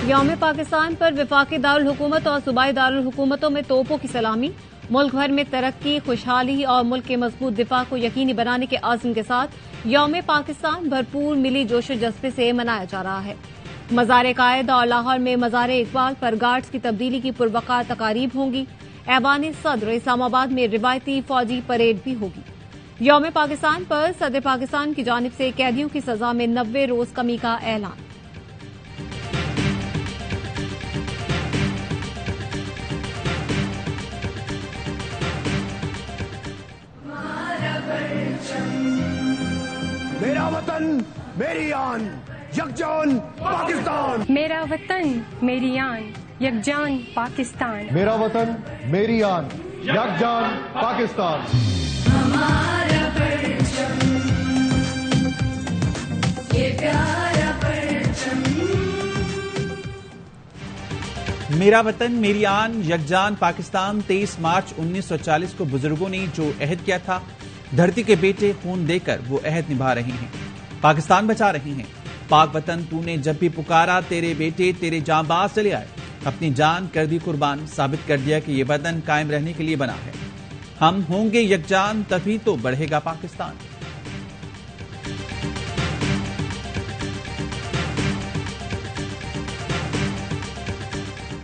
यौम पाकिस्तान पर वफाकी दारुल हुकूमत और सूबाई दारुल हुकूमतों में तोपों की सलामी। मुल्क भर में तरक्की, खुशहाली और मुल्क के मजबूत दिफा को यकीनी बनाने के आज़म के साथ यौम पाकिस्तान भरपूर मिली जोश जज्बे से मनाया जा रहा है। मज़ार कायद और लाहौर में मज़ार इकबाल पर गार्ड्स की तब्दीली की पुरवकार तकारीब होंगी। ऐवान सदर इस्लामाबाद में रिवायती फौजी परेड भी होगी। यौम पाकिस्तान पर सदर पाकिस्तान की जानिब से कैदियों की सजा में 90 रोज कमी का ऐलान। मेरा वतन मेरी आन, यकजान पाकिस्तान। मेरा वतन मेरी आन, यकजान पाकिस्तान। मेरा वतन मेरी आन, यकजान पाकिस्तान। हमारा परचम, ये प्यारा परचम। मेरा वतन मेरी आन, यकजान पाकिस्तान। 23 मार्च 1940 को बुजुर्गों ने जो अहद किया था, धरती के बेटे खून देकर वो अहद निभा रहे हैं, पाकिस्तान बचा रहे हैं। पाक वतन तूने जब भी पुकारा, तेरे बेटे तेरे जांबाज चले आए, अपनी जान कर दी कुर्बान, साबित कर दिया कि ये वतन कायम रहने के लिए बना है। हम होंगे यकजान तभी तो बढ़ेगा पाकिस्तान।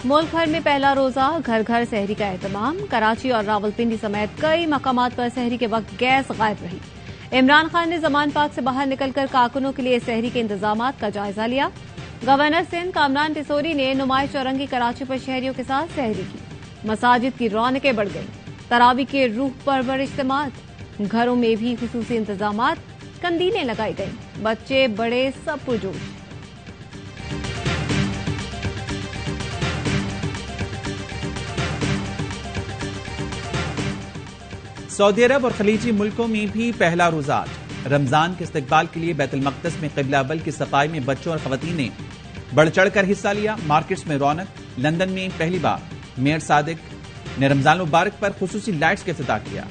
मुल्क भर में पहला रोजा घर घर सहरी का एहतमाम। कराची और रावलपिंडी समेत कई मकामात पर सहरी के वक्त गैस गायब रही। इमरान खान ने जमान पाक से बाहर निकलकर कारकुनों के लिए सहरी के इंतजामात का जायजा लिया। गवर्नर सिंध कामरान टिसोरी ने नुमाइश औरंगी कराची पर शहरियों के साथ सहरी की। मसाजिद की रौनकें बढ़ गईं। तरावी के रूह परवर इज्तिमात। घरों में भी खुसूसी इंतजामात, कंदीलें लगाई गईं। बच्चे बड़े सब पुरजोश। सऊदी अरब और खलीजी मुल्कों में भी पहला रोजा आज। रमजान के इस्तकबाल के लिए बैतुल मक़दस में क़िबला अव्वल की सफाई में बच्चों और ख़वातीन ने बढ़ चढ़कर हिस्सा लिया। मार्केट्स में रौनक। लंदन में पहली बार मेयर सादिक ने रमजान मुबारक पर खुसूसी लाइट्स का इफ्तिताह किया।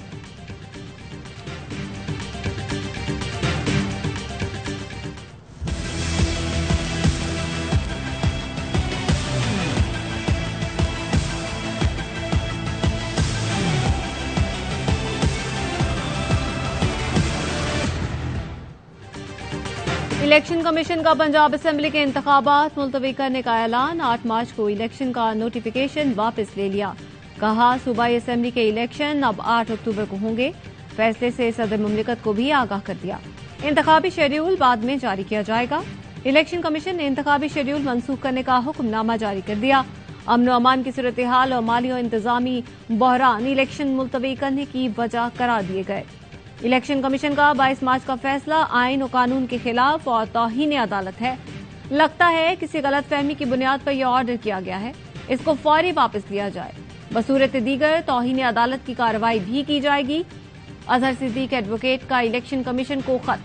इलेक्शन कमीशन का पंजाब असेंबली के इंतखाबात मुलतवी करने का ऐलान। 8 मार्च को इलेक्शन का नोटिफिकेशन वापस ले लिया। कहा सूबाई असेंबली के इलेक्शन अब 8 अक्टूबर को होंगे। फैसले से सदर मुमलिकत को भी आगाह कर दिया। इंतखाबी शेड्यूल बाद में जारी किया जाएगा। इलेक्शन कमीशन ने इंतखाबी शेड्यूल मनसूख करने का हुक्मनामा जारी कर दिया। अमन व अमान की सूरत हाल और माली और इंतजामी बहरान इलेक्शन मुलतवी करने की वजह करार दिए गए। इलेक्शन कमीशन का 22 मार्च का फैसला आइन और कानून के खिलाफ और तौहीन अदालत है। लगता है किसी गलत फहमी की बुनियाद पर यह ऑर्डर किया गया है। इसको फौरी वापस लिया जाए। बसूरत दीगर तौहीन अदालत की कार्रवाई भी की जाएगी। अजहर सिद्दीक एडवोकेट का इलेक्शन कमीशन को खत।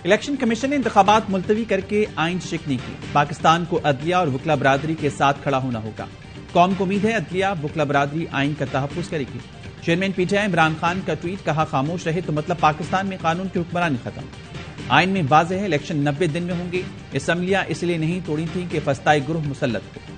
इलेक्शन कमीशन ने इंतखाबात मुलतवी करके आइन शिकनी की। पाकिस्तान को अदलिया और वकला बरादरी के साथ खड़ा होना होगा। कौम को उम्मीद है अदलिया वकला बरादरी आइन का तहफ़्फ़ुज़ करेगी। चेयरमैन पीटीआई इमरान खान का ट्वीट, कहा खामोश रहे तो मतलब पाकिस्तान में कानून की हुक्मरानी खत्म। आइन में वाज़ेह है इलेक्शन 90 दिन में होंगे। असम्बलियां इसलिए नहीं तोड़ी थी कि फस्ताई ग्रुह मुसल्लत हो।